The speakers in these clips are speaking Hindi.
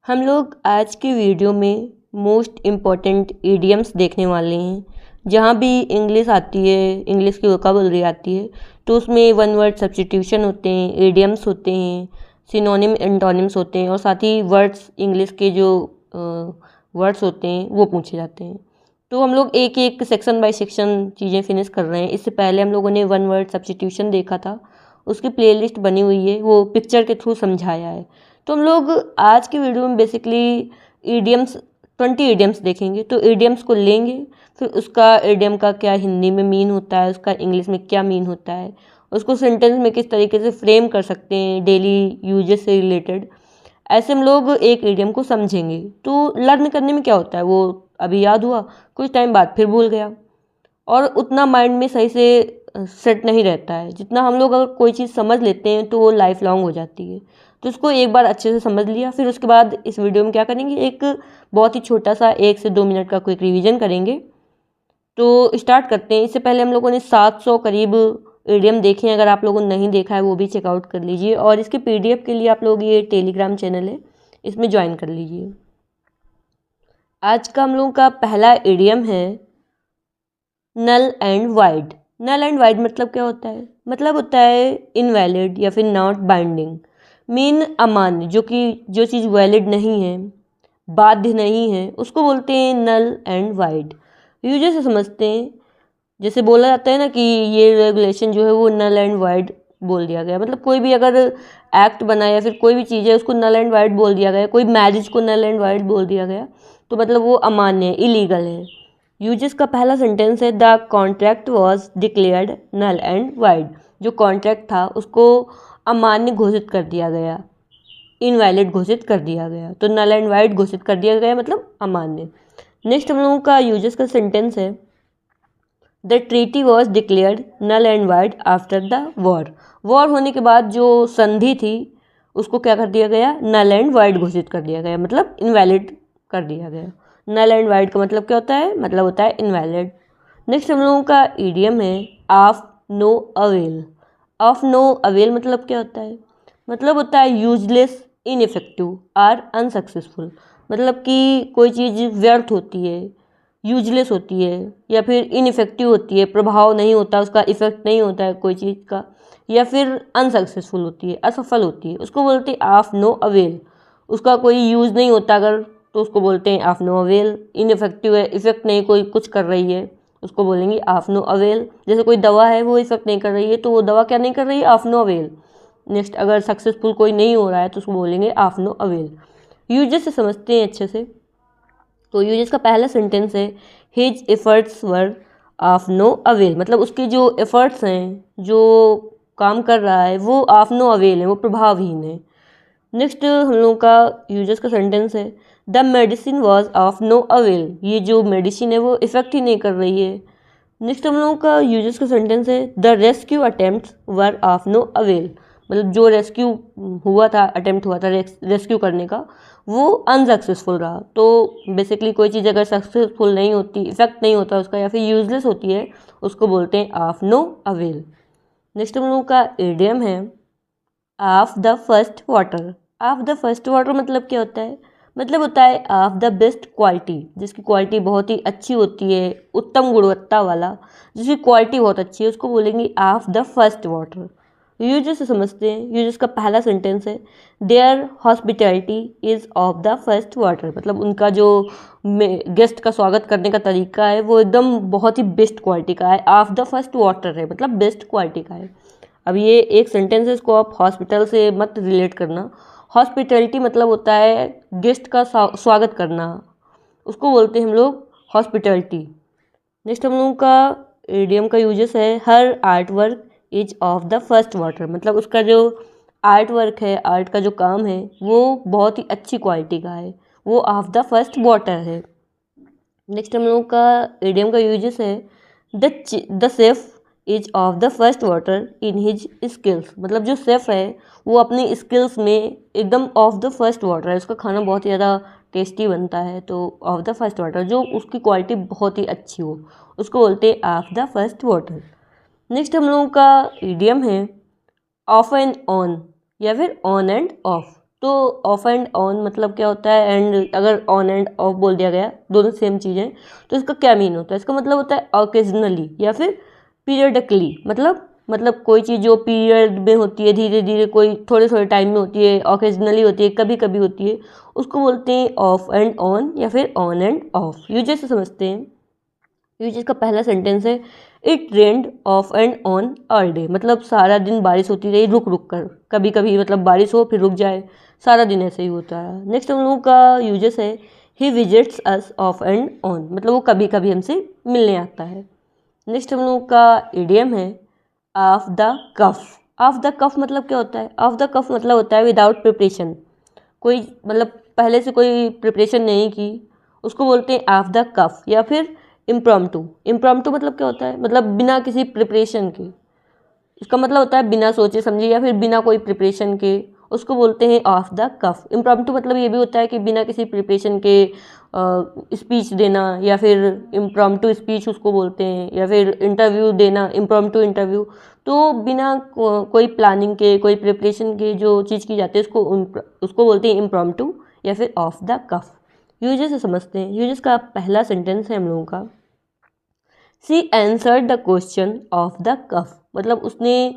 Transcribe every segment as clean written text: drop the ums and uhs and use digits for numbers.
हम लोग आज की वीडियो में मोस्ट इम्पॉर्टेंट इडियम्स देखने वाले हैं। जहाँ भी इंग्लिश आती है, इंग्लिश की वोकैबुलरी आती है, तो उसमें वन वर्ड सब्स्टिट्यूशन होते हैं, इडियम्स होते हैं, सिनोनिम एंटोनिम्स होते हैं और साथ ही वर्ड्स इंग्लिश के जो वर्ड्स होते हैं वो पूछे जाते हैं। तो हम लोग एक एक सेक्शन बाय सेक्शन चीज़ें फिनिश कर रहे हैं। इससे पहले हम लोगों ने वन वर्ड सब्स्टिट्यूशन देखा था, उसकी प्लेलिस्ट बनी हुई है, वो पिक्चर के थ्रू समझाया है। तो हम लोग आज की वीडियो में बेसिकली ईडियम्स 20 ईडियम्स देखेंगे। तो ईडियम्स को लेंगे, फिर उसका ईडियम का क्या हिंदी में मीन होता है, उसका इंग्लिश में क्या मीन होता है, उसको सेंटेंस में किस तरीके से फ्रेम कर सकते हैं डेली यूजेस से रिलेटेड, ऐसे हम लोग एक ईडियम को समझेंगे। तो लर्न करने में क्या होता है, वो अभी याद हुआ, कुछ टाइम बाद फिर भूल गया और उतना माइंड में सही से सेट नहीं रहता है। जितना हम लोग अगर कोई चीज़ समझ लेते हैं तो वो लाइफ लॉन्ग हो जाती है। तो इसको एक बार अच्छे से समझ लिया, फिर उसके बाद इस वीडियो में क्या करेंगे, एक बहुत ही छोटा सा 1 से 2 मिनट का क्विक रिवीजन करेंगे। तो स्टार्ट करते हैं। इससे पहले हम लोगों ने 700 करीब ईडियम देखे हैं। अगर आप लोगों ने नहीं देखा है वो भी चेकआउट कर लीजिए और इसके PDF के लिए आप लोग ये टेलीग्राम चैनल है, इसमें ज्वाइन कर लीजिए। आज का हम लोगों का पहला ईडियम है null and void. Null and void मतलब क्या होता है, मतलब होता है इनवैलिड या फिर नॉट बाइंडिंग। मीन अमान्य, जो चीज़ वैलिड नहीं है, बाध्य नहीं है, उसको बोलते हैं नल एंड वाइड। यूजर से समझते हैं, जैसे बोला जाता है ना कि ये रेगुलेशन जो है वो नल एंड वाइड बोल दिया गया। मतलब कोई भी अगर एक्ट बना या फिर कोई भी चीज़ है उसको नल एंड वाइड बोल दिया गया, कोई मैरिज को नल एंड वाइड बोल दिया गया तो मतलब वो अमान्य है, इलीगल है। यूजेस का पहला सेंटेंस है the contract was declared null and void. जो कॉन्ट्रैक्ट था उसको अमान्य घोषित कर दिया गया, इनवैलिड घोषित कर दिया गया। तो नल एंड वाइड घोषित कर दिया गया मतलब अमान्य। नेक्स्ट हम लोगों का यूजेस का सेंटेंस है the treaty was declared null and void after the war. War होने के बाद जो संधि थी उसको क्या कर दिया गया, नल एंड वाइड घोषित कर दिया गया, मतलब इनवैलिड कर दिया गया। नल एंड वाइड का मतलब क्या होता है, मतलब होता है इनवैलिड। नेक्स्ट हम लोगों का ईडियम है of no avail. Of no avail मतलब क्या होता है, मतलब होता है यूजलेस, इनइफेक्टिव और अनसक्सेसफुल। मतलब कि कोई चीज़ व्यर्थ होती है, यूजलेस होती है या फिर इनइफेक्टिव होती है, प्रभाव नहीं होता, उसका इफेक्ट नहीं होता है कोई चीज़ का, या फिर अनसक्सेसफुल होती है, असफल होती है, उसको बोलते हैं ऑफ नो अवेल। उसका कोई यूज़ नहीं होता अगर, तो उसको बोलते हैं ऑफ नो अवेल। इनइफेक्टिव है, इफेक्ट नहीं कोई कुछ कर रही है, उसको बोलेंगे ऑफ नो अवेल। जैसे कोई दवा है वो इफेक्ट नहीं कर रही है तो वो दवा क्या नहीं कर रही है, ऑफ नो अवेल। नेक्स्ट अगर सक्सेसफुल कोई नहीं हो रहा है तो उसको बोलेंगे ऑफ नो अवेल। यूजेस से समझते हैं अच्छे से। तो यूजेस का पहला सेंटेंस है his efforts were of no avail. मतलब उसके जो एफर्ट्स हैं, जो काम कर रहा है वो ऑफ नो अवेल है, वो प्रभावहीन है। नेक्स्ट हम लोगों का यूजेस का सेंटेंस है the medicine was of no avail. ये जो मेडिसिन है वो इफेक्ट ही नहीं कर रही है। नेक्स्ट हम लोगों का यूजेस का सेंटेंस है the rescue attempts were of no avail. मतलब जो रेस्क्यू हुआ था, अटेम्प्ट हुआ था रेस्क्यू करने का, वो अनसक्सेसफुल रहा। तो बेसिकली कोई चीज़ अगर सक्सेसफुल नहीं होती, इफेक्ट नहीं होता उसका, या फिर यूजलेस होती है, उसको बोलते हैं ऑफ नो अवेल। नेक्स्ट हम लोगों का इडियम है off the first water. Of the first water मतलब क्या होता है, मतलब होता है ऑफ द बेस्ट क्वालिटी, जिसकी क्वालिटी बहुत ही अच्छी होती है, उत्तम गुणवत्ता वाला, जिसकी क्वालिटी बहुत अच्छी है, उसको बोलेंगे of the first water. Uses से समझते हैं। यूजेस का पहला सेंटेंस है their hospitality is of the first water. मतलब उनका जो गेस्ट का स्वागत करने का तरीका है वो एकदम बहुत ही बेस्ट क्वालिटी का है, ऑफ द फर्स्ट वाटर है, मतलब बेस्ट क्वालिटी का है। अब ये एक सेंटेंस है, इसको आप हॉस्पिटल से मत रिलेट करना। हॉस्पिटैलिटी मतलब होता है गेस्ट का स्वागत करना, उसको बोलते हैं हम लोग हॉस्पिटैलिटी। नेक्स्ट हम लोगों का इडियम का यूजेस है her art work is of the first water. मतलब उसका जो आर्ट वर्क है, आर्ट का जो काम है वो बहुत ही अच्छी क्वालिटी का है, वो ऑफ द फर्स्ट वाटर है। नेक्स्ट हम लोगों का इडियम का यूजेस है the safe is of the first water in his skills. मतलब जो सेफ है वो अपनी स्किल्स में एकदम ऑफ द फर्स्ट वाटर है, उसका खाना बहुत ही ज़्यादा टेस्टी बनता है। तो ऑफ द फर्स्ट वाटर, जो उसकी क्वालिटी बहुत ही अच्छी हो, उसको बोलते हैं of the first water. Next हम लोगों का इडियम है ऑफ एंड ऑन या फिर ऑन एंड ऑफ। तो ऑफ एंड ऑन मतलब क्या होता है, एंड अगर ऑन एंड ऑफ बोल दिया गया दोनों सेम चीज़ें, तो इसका क्या मीन होता है? इसका मतलब होता है ओकेजनली या फिर पीरियडिकली। मतलब कोई चीज़ जो पीरियड में होती है, धीरे धीरे, कोई थोड़े थोड़े टाइम में होती है, ओकेजनली होती है, कभी कभी होती है, उसको बोलते हैं ऑफ एंड ऑन या फिर ऑन एंड ऑफ। यूजेस से समझते हैं। यूजेस का पहला सेंटेंस है it rained of and on all day, मतलब सारा दिन बारिश होती रही रुक रुक कर, कभी कभी मतलब बारिश हो फिर रुक जाए, सारा दिन ऐसे ही होता है। नेक्स्ट हम लोगों का यूजेस है he visits us off and on, मतलब वो कभी कभी हमसे मिलने आता है। नेक्स्ट हम लोगों का इडियम है off the cuff. Off the cuff मतलब क्या होता है? ऑफ द कफ मतलब होता है विदाउट प्रिपरेशन, कोई मतलब पहले से कोई प्रिपरेशन नहीं की, उसको बोलते हैं ऑफ द कफ या फिर इम्प्रॉम्प्टू। इम्प्रॉम्प्टू मतलब क्या होता है? मतलब बिना किसी प्रिपरेशन के, इसका मतलब होता है बिना सोचे समझे या फिर बिना कोई प्रिपरेशन के, उसको बोलते हैं ऑफ द कफ। इम्प्रॉम्प्टू मतलब ये भी होता है कि बिना किसी प्रिपरेशन के स्पीच देना, या फिर इम्प्रॉम्प्टू स्पीच उसको बोलते हैं, या फिर इंटरव्यू देना, इम्प्रॉम्प्टू इंटरव्यू। तो बिना कोई प्लानिंग के, कोई प्रिपरेशन के जो चीज़ की जाती है उसको बोलते हैं इम्प्रॉम्प्टू या फिर ऑफ द कफ। यूजेस से समझते हैं। यूजेस का पहला सेंटेंस है हम लोगों का she answered the question off the cuff, मतलब उसने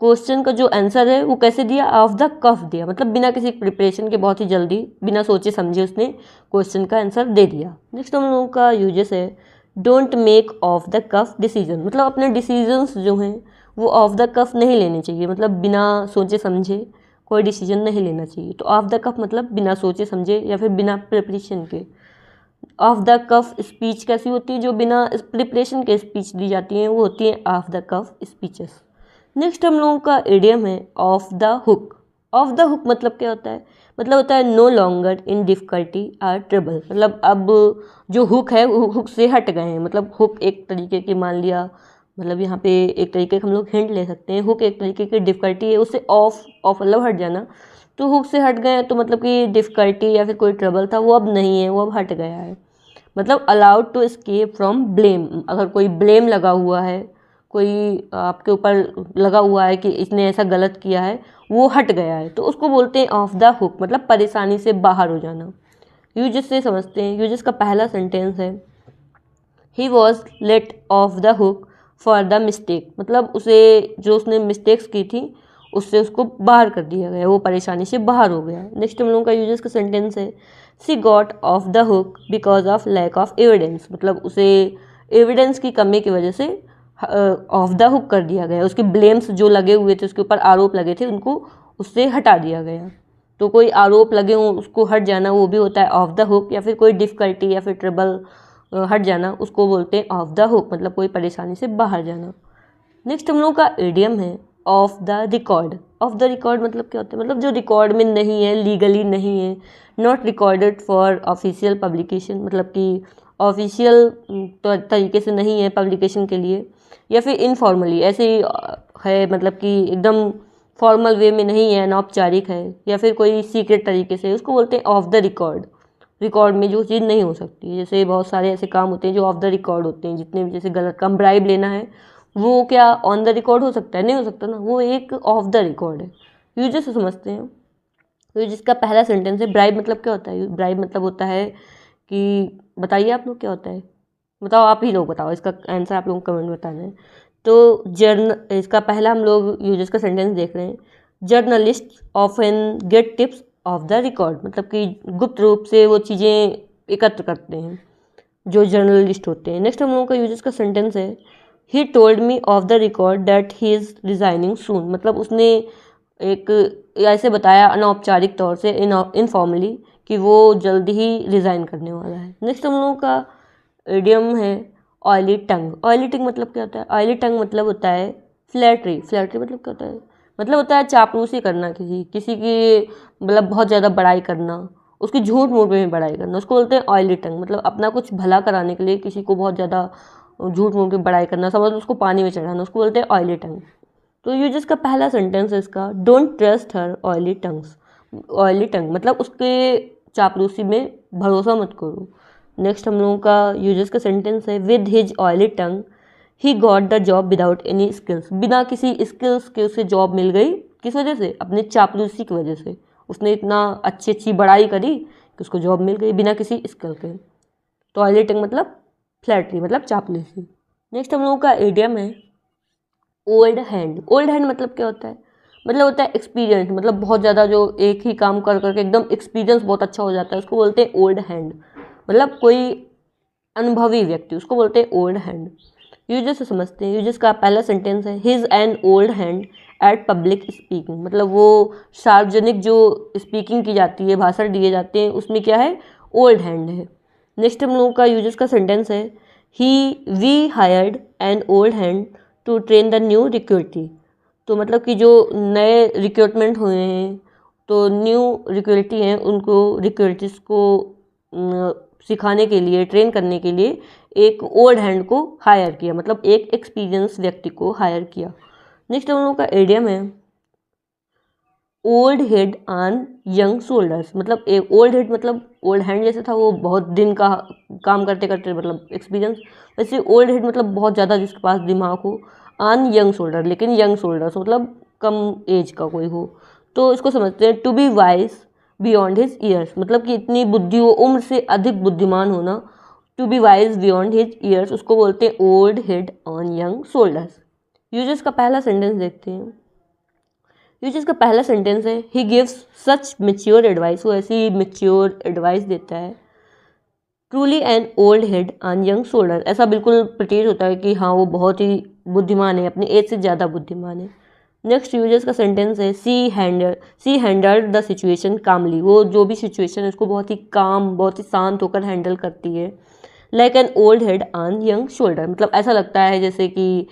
क्वेश्चन का जो आंसर है वो कैसे दिया? ऑफ द कफ दिया, मतलब बिना किसी प्रिपरेशन के, बहुत ही जल्दी, बिना सोचे समझे उसने क्वेश्चन का आंसर दे दिया। नेक्स्ट हम लोगों का यूजेस है don't make off the cuff decision, मतलब अपने डिसीजंस जो हैं वो ऑफ द कफ नहीं लेने चाहिए, मतलब बिना सोचे समझे कोई डिसीजन नहीं लेना चाहिए। तो ऑफ द कफ मतलब बिना सोचे समझे या फिर बिना प्रिपरेशन के। ऑफ द कफ स्पीच कैसी होती है? जो बिना प्रिपरेशन के स्पीच दी जाती हैं वो होती हैं of the cuff speeches. Next हम लोगों का इडियम है off the hook. Off the hook मतलब क्या होता है? मतलब होता है no longer in difficulty or trouble, मतलब अब जो हुक है वो हुक से हट गए हैं, मतलब हुक एक तरीके की, मान लिया, मतलब यहाँ पे एक तरीके का हम लोग हिंट ले सकते हैं, हुक एक तरीके की डिफ़िकल्टी है, उससे ऑफ ऑफ मतलब हट जाना, तो हुक से हट गए तो मतलब कि डिफ़िकल्टी या फिर कोई ट्रबल था वो अब नहीं है, वो अब हट गया है। मतलब allowed to escape from blame, अगर कोई ब्लेम लगा हुआ है, कोई आपके ऊपर लगा हुआ है कि इसने ऐसा गलत किया है, वो हट गया है, तो उसको बोलते हैं ऑफ द हुक, मतलब परेशानी से बाहर हो जाना। यूजेस से समझते हैं। यूजेस का पहला सेंटेंस है he was let off the hook for the mistake, मतलब उसे जो उसने मिस्टेक्स की थी उससे उसको बाहर कर दिया गया, वो परेशानी से बाहर हो गया। नेक्स्ट हम लोगों का यूजेस का सेंटेंस है she got off the hook because of lack of evidence, मतलब उसे एविडेंस की कमी की वजह से ऑफ द हुक कर दिया गया, उसके ब्लेम्स जो लगे हुए थे, उसके ऊपर आरोप लगे थे, उनको उससे हटा दिया गया। तो कोई आरोप लगे हों उसको हट जाना, वो भी होता है ऑफ द हुक, या फिर कोई डिफ़िकल्टी या फिर ट्रबल हट जाना, उसको बोलते हैं ऑफ द हुक, मतलब कोई परेशानी से बाहर जाना। नेक्स्ट हम लोग का इडियम है off the record. Of the record मतलब क्या होता है? मतलब जो रिकॉर्ड में नहीं है, लीगली नहीं है, not recorded for official publication, मतलब कि ऑफिशियल तरीके से नहीं है पब्लिकेशन के लिए, या फिर इनफॉर्मली ऐसे ही है, मतलब कि एकदम फॉर्मल वे में नहीं है, अनौपचारिक है, या फिर कोई सीक्रेट तरीके से, उसको बोलते हैं ऑफ द रिकॉर्ड। रिकॉर्ड में जो चीज़ नहीं हो सकती, जैसे बहुत सारे ऐसे काम होते हैं जो ऑफ द रिकॉर्ड होते हैं, जितने भी, जैसे गलत काम, ब्राइब लेना है, वो क्या ऑन द रिकॉर्ड हो सकता है? नहीं हो सकता ना, वो एक ऑफ द रिकॉर्ड है। यूजेस से समझते हैं। तो जिसका पहला सेंटेंस है ब्राइब मतलब क्या होता है? ब्राइब मतलब होता है कि, बताइए आप लोग क्या होता है, बताओ, आप ही लोग बताओ, इसका आंसर आप लोगों को कमेंट में बताना है। तो इसका पहला हम लोग यूजेस का सेंटेंस देख रहे हैं journalist often get tips of the record, मतलब कि गुप्त रूप से वो चीज़ें एकत्र करते हैं जो जर्नलिस्ट होते हैं। नेक्स्ट हम लोगों का यूजेस का सेंटेंस है he told me off the record that he is resigning soon, मतलब उसने एक ऐसे बताया अनौपचारिक तौर से, इनफॉर्मली, कि वो जल्दी ही रिज़ाइन करने वाला है। नेक्स्ट हम लोगों का इडियम है ऑयली टंग। ऑयली टंग मतलब क्या होता है? ऑयली टंग मतलब होता है फ्लैटरी। फ्लैटरी मतलब क्या होता है? मतलब होता है चापलूसी करना, किसी की, मतलब बहुत ज़्यादा बड़ाई करना, उसकी झूठ मूठ में भी बड़ाई करना, उसको बोलते हैं ऑयली टंग। मतलब अपना कुछ भला कराने के लिए किसी को बहुत ज़्यादा झूठ मूठ में बड़ाई करना, समझ लो उसको पानी में चढ़ाना, उसको बोलते हैं ऑयली टंग। तो ये जिसका पहला सेंटेंस है इसका don't trust her oily tongues. Oily tongue मतलब उसके चापलूसी में भरोसा मत करो। नेक्स्ट हम लोगों का यूजेस का सेंटेंस है with his oily tongue he got the job without any skills. बिना किसी स्किल्स के उसे जॉब मिल गई, किस वजह से? अपनी चापलूसी की वजह से, उसने इतना अच्छी अच्छी बड़ाई करी कि उसको जॉब मिल गई बिना किसी स्किल के। टॉयलेटिंग मतलब फ्लैटरी मतलब चापलूसी। नेक्स्ट हम लोगों का इडियम है ओल्ड हैंड। ओल्ड हैंड मतलब क्या होता है? मतलब होता है एक्सपीरियंस, मतलब बहुत ज़्यादा जो एक ही काम कर करके एकदम एक्सपीरियंस बहुत अच्छा हो जाता है, उसको बोलते हैं ओल्ड हैंड। मतलब कोई अनुभवी व्यक्ति, उसको बोलते हैं ओल्ड हैंड। यूजेस से समझते हैं। यूजेस का पहला सेंटेंस है his N old hand eight public speaking. मतलब वो सार्वजनिक जो स्पीकिंग की जाती है, भाषण दिए जाते हैं, उसमें क्या है? ओल्ड हैंड है। नेक्स्ट हम लोगों का यूजेस का सेंटेंस है we hired an old hand to train the new recruitee. तो मतलब कि जो नए रिक्रूटमेंट हुए हैं, तो न्यू रिक्रूटी हैं, उनको रिक्रूटिस को सिखाने के लिए, ट्रेन करने के लिए एक ओल्ड हैंड को हायर किया, मतलब एक एक्सपीरियंस व्यक्ति को हायर किया। नेक्स्ट हम लोगों का एडियम है old head on young shoulders. मतलब एक ओल्ड हेड मतलब ओल्ड हैंड जैसे था वो बहुत दिन का काम करते करते मतलब एक्सपीरियंस, वैसे ओल्ड हेड मतलब बहुत ज़्यादा जिसके पास दिमाग हो। ऑन यंग शोल्डर, लेकिन यंग शोल्डर्स मतलब कम एज का कोई हो। तो इसको समझते हैं to be wise beyond his years. मतलब कि इतनी बुद्धि हो, उम्र से अधिक बुद्धिमान होना। To be wise beyond his years उसको बोलते हैं old head on young shoulders. Uses का पहला सेंटेंस देखते हैं। यूजेस का पहला सेंटेंस है he gives such mature advice. वो ऐसी मेच्योर एडवाइस देता है। Truly an old head on young shoulder. ऐसा बिल्कुल प्रतीत होता है कि हाँ वो बहुत ही बुद्धिमान है, अपनी एज से ज़्यादा बुद्धिमान है। नेक्स्ट यूजेस का सेंटेंस है सी हैंडल्ड द सिचुएशन कामली। वो जो भी सिचुएशन है उसको बहुत ही काम, बहुत ही शांत होकर हैंडल करती है। Like an old head on young shoulder, मतलब ऐसा लगता है जैसे कि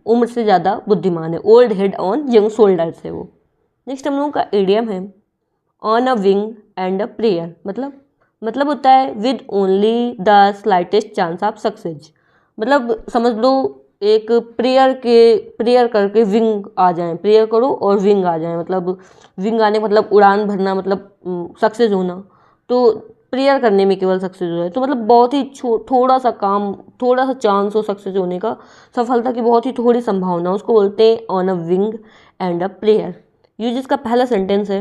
उम्र से ज़्यादा बुद्धिमान है। Old head on young shoulder से वो। नेक्स्ट हम लोगों का इडियम है on a wing and a prayer. मतलब होता है with only the slightest chance of success. मतलब समझ लो एक प्रेयर करके विंग आ जाए, प्रेयर करो और विंग आ जाए, मतलब विंग आने मतलब उड़ान भरना, मतलब सक्सेस होना। तो प्रेयर करने में केवल सक्सेस हो जाए तो मतलब बहुत ही थोड़ा सा काम, थोड़ा सा चांस हो सक्सेस होने का, सफलता की बहुत ही थोड़ी संभावना, उसको बोलते हैं on a wing and a prayer. Uses का पहला सेंटेंस है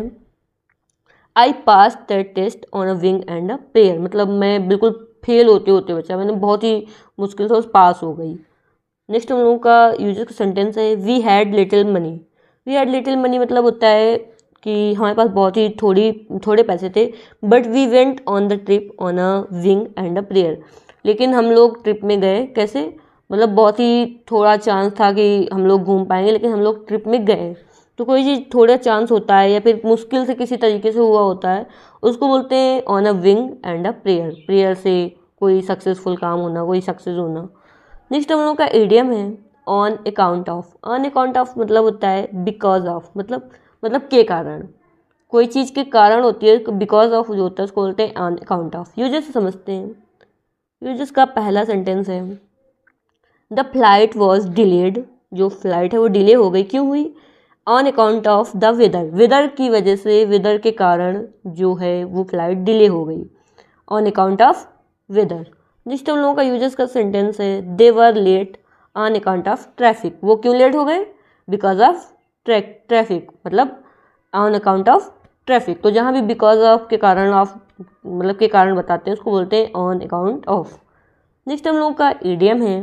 I pass the test on a wing and a prayer. मतलब मैं बिल्कुल फेल होते होते बचा, मैंने बहुत ही मुश्किल से उस पास हो गई। नेक्स्ट हम लोगों का यूजेस का सेंटेंस है we had little money. We had little money मतलब होता है कि हमारे पास बहुत ही थोड़े पैसे थे। But we went on the trip on a wing and a prayer. लेकिन हम लोग ट्रिप में गए कैसे? मतलब बहुत ही थोड़ा चांस था कि हम लोग घूम पाएंगे, लेकिन हम लोग ट्रिप में गए। तो कोई चीज़ थोड़ा चांस होता है या फिर मुश्किल से किसी तरीके से हुआ होता है, उसको बोलते हैं on a wing and a prayer. Prayer से कोई सक्सेसफुल काम होना, कोई सक्सेस होना। नेक्स्ट हम लोग का इडियम है on account of. On account of मतलब होता है बिकॉज ऑफ, मतलब के कारण। कोई चीज़ के कारण होती है, बिकॉज ऑफ जो होता है उसको बोलते हैं ऑन अकाउंट ऑफ। यूजेस समझते हैं। यूजेस का पहला सेंटेंस है द फ्लाइट वॉज डिलेड। जो फ्लाइट है वो डिले हो गई, क्यों हुई? On account of the weather. Weather की वजह से, वेदर के कारण जो है वो फ्लाइट डिले हो गई, on account of weather. Next हम लोगों का यूजेस का सेंटेंस है they were late on account of traffic. वो क्यों लेट हो गए? बिकॉज ऑफ ट्रैफिक, मतलब ऑन अकाउंट ऑफ ट्रैफिक। तो जहाँ भी बिकॉज ऑफ के कारण ऑफ मतलब के कारण बताते हैं उसको बोलते हैं ऑन अकाउंट ऑफ। नेक्स्ट हम लोगों का इडियम है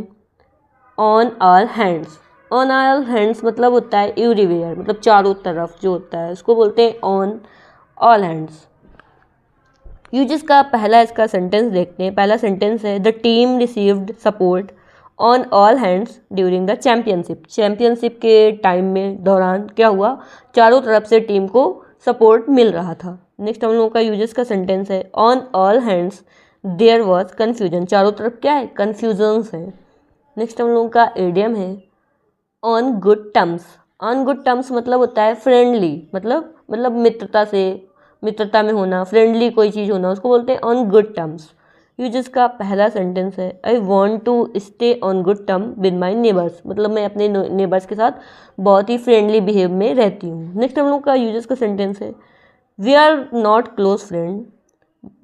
on all hands. On all hands मतलब होता है एवरीवेयर, मतलब चारों तरफ जो होता है उसको बोलते हैं ऑन ऑल हैंड्स। यूजेस का पहला इसका सेंटेंस देखते हैं। पहला सेंटेंस है the team received support on all hands during the championship. Championship के टाइम में दौरान क्या हुआ? चारों तरफ से टीम को सपोर्ट मिल रहा था। नेक्स्ट हम लोगों का यूजेस का सेंटेंस है on all hands there was confusion. चारों तरफ क्या है? कन्फ्यूजन्स है। नेक्स्ट हम लोगों का एडियम है on good terms. On good terms मतलब होता है फ्रेंडली, मतलब मित्रता से, मित्रता में होना, फ्रेंडली कोई चीज़ होना, उसको बोलते हैं ऑन गुड टर्म्स। यूजेस का पहला सेंटेंस है I want to stay on good term with my neighbours. मतलब मैं अपने नेबर्स के साथ बहुत ही फ्रेंडली बिहेव में रहती हूँ। नेक्स्ट हम लोग का यूजेस का सेंटेंस है we are not close friend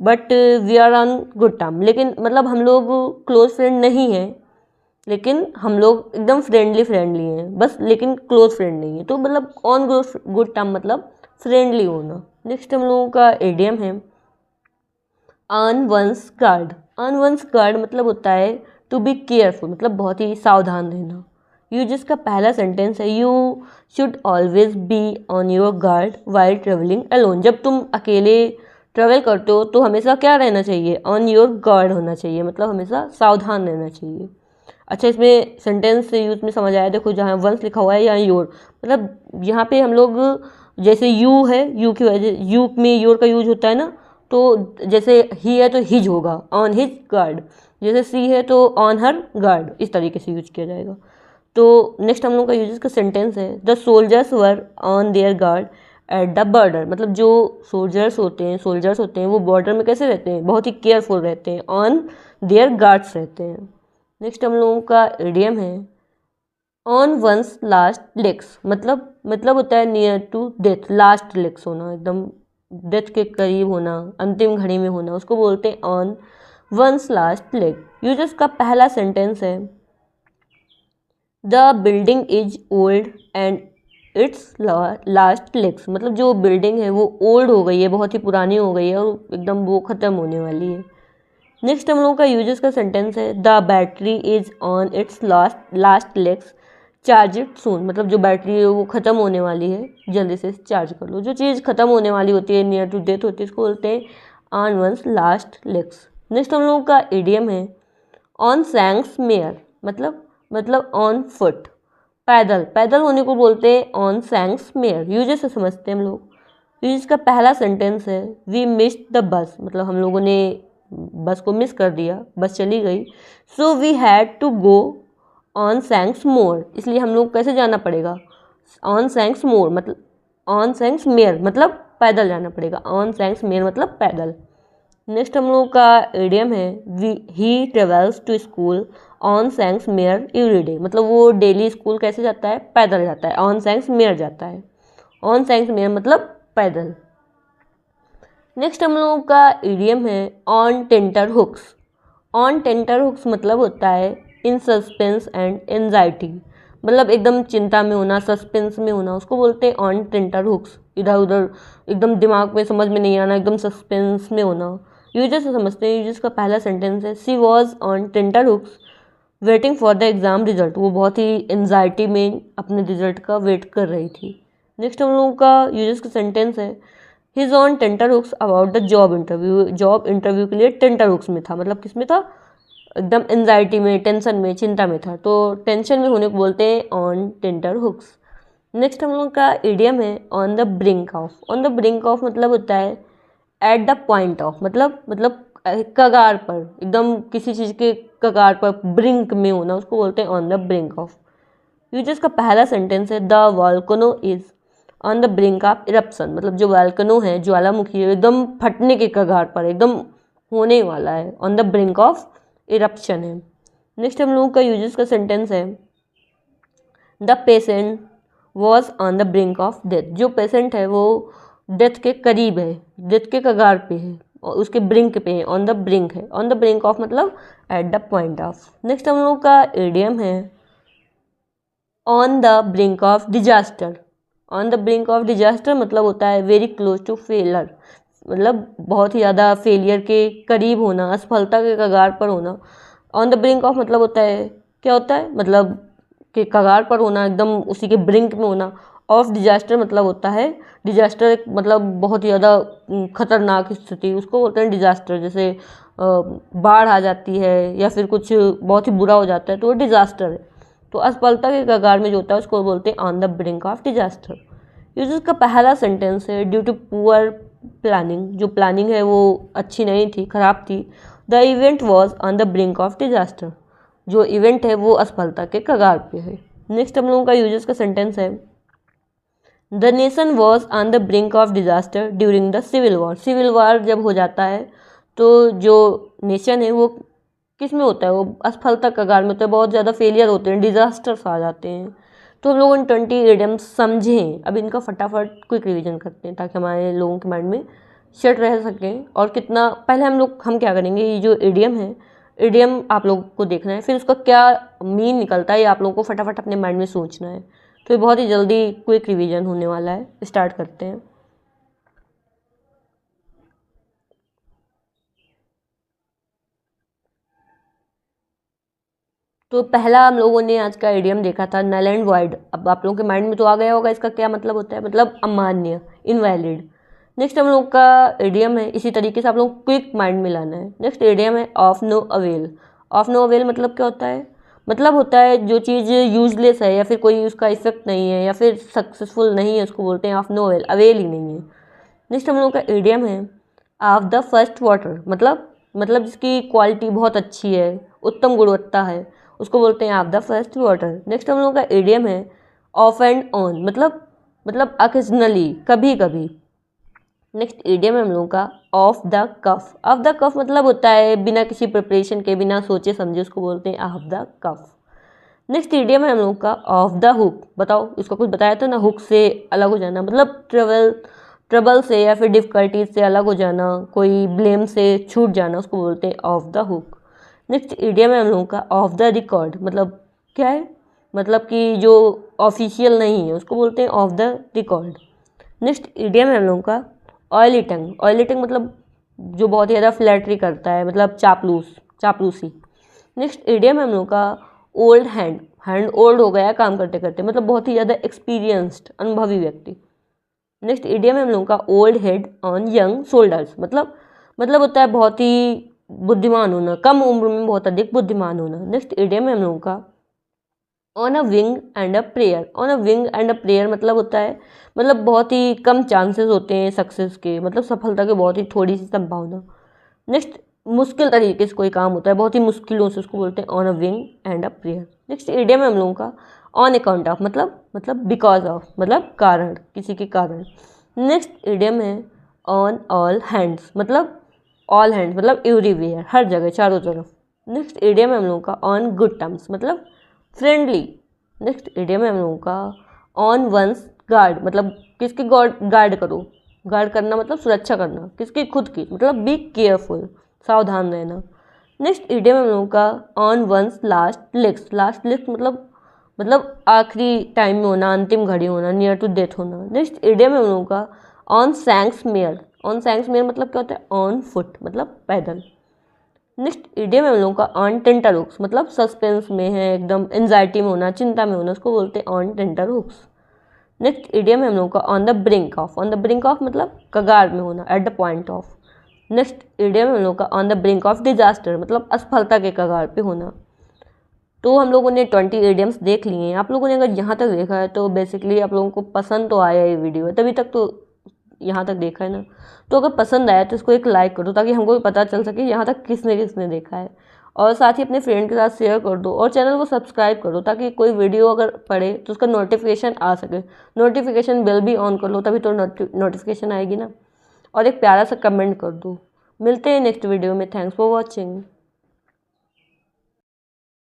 but we are on good term. लेकिन मतलब हम लोग क्लोज फ्रेंड नहीं हैं, लेकिन हम लोग एकदम फ्रेंडली हैं बस, लेकिन क्लोज फ्रेंड नहीं है। तो मतलब ऑन गुड टर्म मतलब फ्रेंडली होना। नेक्स्ट हम लोगों का इडियम है on one's guard. On one's guard मतलब होता है टू बी केयरफुल, मतलब बहुत ही सावधान रहना। यू जिसका पहला सेंटेंस है you should always be on your guard while travelling alone. जब तुम अकेले ट्रेवल करते हो तो हमेशा क्या रहना चाहिए, ऑन योर गार्ड होना चाहिए, मतलब हमेशा सावधान रहना चाहिए। अच्छा, इसमें सेंटेंस से यूज में समझ आया, देखो जहाँ वंस लिखा हुआ है यहाँ योर, मतलब यहाँ पे हम लोग जैसे यू है, यू की वजह यू में योर का यूज होता है ना, तो जैसे ही है तो हिज होगा ऑन हिज गार्ड, जैसे सी है तो ऑन हर गार्ड, इस तरीके से यूज किया जाएगा। तो नेक्स्ट हम लोग का यूजेस का सेंटेंस है the soldiers were on their guard at the border. मतलब जो सोल्जर्स होते हैं वो बॉर्डर में कैसे रहते हैं, बहुत ही केयरफुल रहते हैं, ऑन देयर गार्ड्स रहते हैं। नेक्स्ट हम लोगों का इडियम है ऑन वंस लास्ट लेग्स। मतलब होता है near to death, last legs होना, एकदम डेथ के करीब होना, अंतिम घड़ी में होना, उसको बोलते हैं on one's last leg. Users का पहला सेंटेंस है the building is old and its last legs. मतलब जो बिल्डिंग है वो ओल्ड हो गई है, बहुत ही पुरानी हो गई है और एकदम वो ख़त्म होने वाली है। नेक्स्ट हम लोगों का यूजेस का सेंटेंस है the battery is on it's last legs charge it सून। मतलब जो बैटरी है वो ख़त्म होने वाली है, जल्दी से चार्ज कर लो। जो चीज़ ख़त्म होने वाली होती है, नियर टू डेथ होती है, इसको बोलते हैं on one's last legs. Next हम लोगों का इडियम है ऑन सैंक्स मेयर। मतलब ऑन फुट, पैदल होने को बोलते हैं ऑन सैंक्स मेयर। यूजेस से समझते हैं हम लोग। यूजेस का पहला सेंटेंस है वी मिस्ड द बस। मतलब हम लोगों ने बस को मिस कर दिया, बस चली गई। So we had to go on shanks's mare. इसलिए हम लोग कैसे जाना पड़ेगा, ऑन सैंक्स मोर, मतलब ऑन सैंक्स मेयर, मतलब पैदल जाना पड़ेगा, ऑन सैंक्स मेयर मतलब पैदल। नेक्स्ट हम लोगों का इडियम है he travels to school on सैंक्स mare every day. मतलब वो डेली स्कूल कैसे जाता है, पैदल जाता है, ऑन सैंक्स मेयर जाता है, ऑन सैंक्स मेयर मतलब पैदल। नेक्स्ट हम लोगों का इडियम है on tenterhooks. On tenterhooks मतलब होता है इन सस्पेंस एंड एंजाइटी। मतलब एकदम चिंता में होना, सस्पेंस में होना, उसको बोलते हैं ऑन टेंटर हुक्स। इधर उधर एकदम दिमाग में समझ में नहीं आना, एकदम सस्पेंस में होना। यूजर्स से समझते हैं। यूजर्स का पहला सेंटेंस है she was on tenterhooks waiting for the exam result. वो बहुत ही एंजाइटी में अपने रिजल्ट का वेट कर रही थी। नेक्स्ट हम लोगों का यूजर्स का सेंटेंस है he is on tenterhooks about the job interview. Job interview के लिए टेंटर हुक्स में था, मतलब किस में था, एकदम एंजाइटी में, टेंशन में, चिंता में था, तो टेंशन में होने को बोलते हैं ऑन टेंटर हुक्स। नेक्स्ट हम लोगों का इडियम है on the brink of. On the brink of मतलब होता है एट द पॉइंट ऑफ। मतलब कगार पर, एकदम किसी चीज़ के कगार पर, ब्रिंक में होना, उसको बोलते हैं on the brink of. Users का पहला सेंटेंस है the volcano is on the brink of eruption. मतलब जो वॉल्केनो है, ज्वालामुखी है, एकदम फटने के कगार पर, एकदम होने वाला है, on the brink of eruption है। नेक्स्ट हम लोगों का यूजर्स का सेंटेंस है the patient was on the brink of death. जो पेशेंट है वो डेथ के करीब है, डेथ के कगार पे है, और उसके ब्रिंक पे है, ऑन द ब्रिंक है, ऑन द ब्रिंक ऑफ मतलब at the point of. Next हम लोगों का इडियम है on the brink of disaster. On the brink of disaster मतलब होता है वेरी क्लोज टू फेलर। मतलब बहुत ही ज़्यादा फेलियर के करीब होना, असफलता के कगार पर होना। ऑन द ब्रिंक ऑफ मतलब होता है, क्या होता है, मतलब के कगार पर होना, एकदम उसी के ब्रिंक में होना। ऑफ डिजास्टर मतलब होता है, डिजास्टर मतलब बहुत ही ज़्यादा खतरनाक स्थिति, उसको बोलते हैं डिजास्टर। जैसे बाढ़ आ जाती है या फिर कुछ बहुत ही बुरा हो जाता है तो वो डिजास्टर है। तो असफलता के कगार में जो होता है उसको बोलते हैं on the brink of disaster. Users का पहला सेंटेंस है ड्यू टू पुअर प्लानिंग। जो प्लानिंग है वो अच्छी नहीं थी, खराब थी। The event was on the brink of disaster. जो इवेंट है वो असफलता के कगार पे है। नेक्स्ट हम लोगों का यूजर्स का सेंटेंस है the nation was on the brink of disaster during the civil war. Civil war जब हो जाता है तो जो नेशन है वो किस में होता है, वो असफलता कगार में होता है, बहुत ज़्यादा फेलियर होते हैं, डिजास्टर्स आ जाते हैं। तो हम लोग इन 20 इडियम्स समझें। अब इनका फटाफट क्विक रिवीजन करते हैं ताकि हमारे लोगों के माइंड में सेट रह सकें। और कितना पहले हम क्या करेंगे, ये जो इडियम है, इडियम आप लोगों को देखना है, फिर उसका क्या मीन निकलता है ये आप लोगों को फटाफट अपने माइंड में सोचना है। तो ये बहुत ही जल्दी क्विक रिवीजन होने वाला है। स्टार्ट करते हैं। तो पहला हम लोगों ने आज का इडियम देखा था नल एंड वॉइड। अब आप लोगों के माइंड में तो आ गया होगा इसका क्या मतलब होता है, मतलब अमान्य, इनवैलिड। नेक्स्ट हम लोग का इडियम है, इसी तरीके से आप लोग क्विक माइंड में लाना है। नेक्स्ट इडियम है of no avail. Of no avail मतलब क्या होता है, मतलब होता है जो चीज़ यूजलेस है या फिर कोई उसका इफेक्ट नहीं है या फिर सक्सेसफुल नहीं है, उसको बोलते हैं ऑफ नो अवेल, अवेल ही नहीं है। नेक्स्ट हम लोग का इडियम है ऑफ द फर्स्ट वाटर, मतलब जिसकी क्वालिटी बहुत अच्छी है, उत्तम गुणवत्ता है, उसको बोलते हैं of the first water. Next हम लोग का इडियम है ऑफ एंड ऑन, मतलब ऑकेजनली, कभी कभी। नेक्स्ट इडियम है हम लोगों का off the cuff. Off the cuff मतलब होता है बिना किसी प्रिपरेशन के, बिना सोचे समझे, उसको बोलते हैं of the cuff. Next idiom है हम लोग का ऑफ द हुक। बताओ, इसको कुछ बताया था ना, हुक से अलग हो जाना, मतलब ट्रबल से या फिर डिफ़िकल्टीज से अलग हो जाना, कोई ब्लेम से छूट जाना, उसको बोलते हैं of the hook. Next idiom है हम लोगों का ऑफ द रिकॉर्ड। मतलब क्या है, मतलब कि जो ऑफिशियल नहीं है, उसको बोलते हैं of the record. Next idiom है हम लोगों का ऑयली टंग। ऑयली टंग मतलब जो बहुत ही ज़्यादा फ्लैटरी करता है, मतलब चापलूसी। नेक्स्ट इडियम है हम लोग का ओल्ड हैंड। हैंड ओल्ड हो गया काम करते करते, मतलब बहुत ही ज़्यादा एक्सपीरियंस्ड, अनुभवी व्यक्ति। नेक्स्ट इडियम है हम लोगों का old head on young shoulders. मतलब होता है बहुत ही बुद्धिमान होना, कम उम्र में बहुत अधिक बुद्धिमान होना। नेक्स्ट इडियम है हम लोगों का on a wing and a prayer. On a wing and a prayer मतलब होता है, मतलब बहुत ही कम चांसेस होते हैं सक्सेस के, मतलब सफलता के बहुत ही थोड़ी सी संभावना। नेक्स्ट मुश्किल तरीके से कोई काम होता है, बहुत ही मुश्किलों से, उसको बोलते हैं on a wing and a prayer. Next idiom है हम लोगों का ऑन अकाउंट ऑफ, मतलब बिकॉज ऑफ, मतलब कारण, किसी के कारण। नेक्स्ट इडियम है ऑन ऑल हैंड्स। मतलब ऑल हैंड्स मतलब एवरीवेयर, हर जगह, चारों तरफ। नेक्स्ट इडियम है हम लोगों का ऑन गुड टर्म्स, मतलब फ्रेंडली। नेक्स्ट इडियम है हम लोगों का ऑन वंस गार्ड, मतलब किसकी गार्ड करो, गार्ड करना मतलब सुरक्षा करना, किसकी, खुद की, मतलब बी केयरफुल, सावधान रहना। नेक्स्ट इडियम है हम लोगों का on one's last legs. Last legs मतलब आखिरी टाइम में होना, अंतिम घड़ी होना, नियर टू डेथ होना। नेक्स्ट इडियम है हम लोगों का ऑन सैंक्स मेयर। ऑन सैंक्स मेयर मतलब क्या होता है, ऑन फुट, मतलब पैदल। नेक्स्ट इडियम है हम लोगों का ऑन टेंटर हुक्स, मतलब सस्पेंस में है, एकदम एंजाइटी में होना, चिंता में होना, उसको बोलते हैं on tenterhooks. Next idiom है हम लोगों का on the brink of. On the brink of मतलब कगार में होना, at the point of. Next idiom है हम लोगों का on the brink of disaster, मतलब असफलता के कगार पे होना। तो हम लोगों ने 20 इडियम्स देख लिए हैं। आप लोगों ने अगर यहाँ तक देखा है तो बेसिकली आप लोगों को पसंद तो आया ये वीडियो, तभी तक तो यहाँ तक देखा है ना। तो अगर पसंद आया तो इसको एक लाइक कर दो, ताकि हमको भी पता चल सके यहाँ तक किसने किसने देखा है। और साथ ही अपने फ्रेंड के साथ शेयर कर दो और चैनल को सब्सक्राइब कर दो, ताकि कोई वीडियो अगर पड़े तो उसका नोटिफिकेशन आ सके। नोटिफिकेशन बेल भी ऑन कर लो, तभी तो नोटिफिकेशन आएगी ना। और एक प्यारा सा कमेंट कर दो। मिलते हैं नेक्स्ट वीडियो में। Thanks for watching.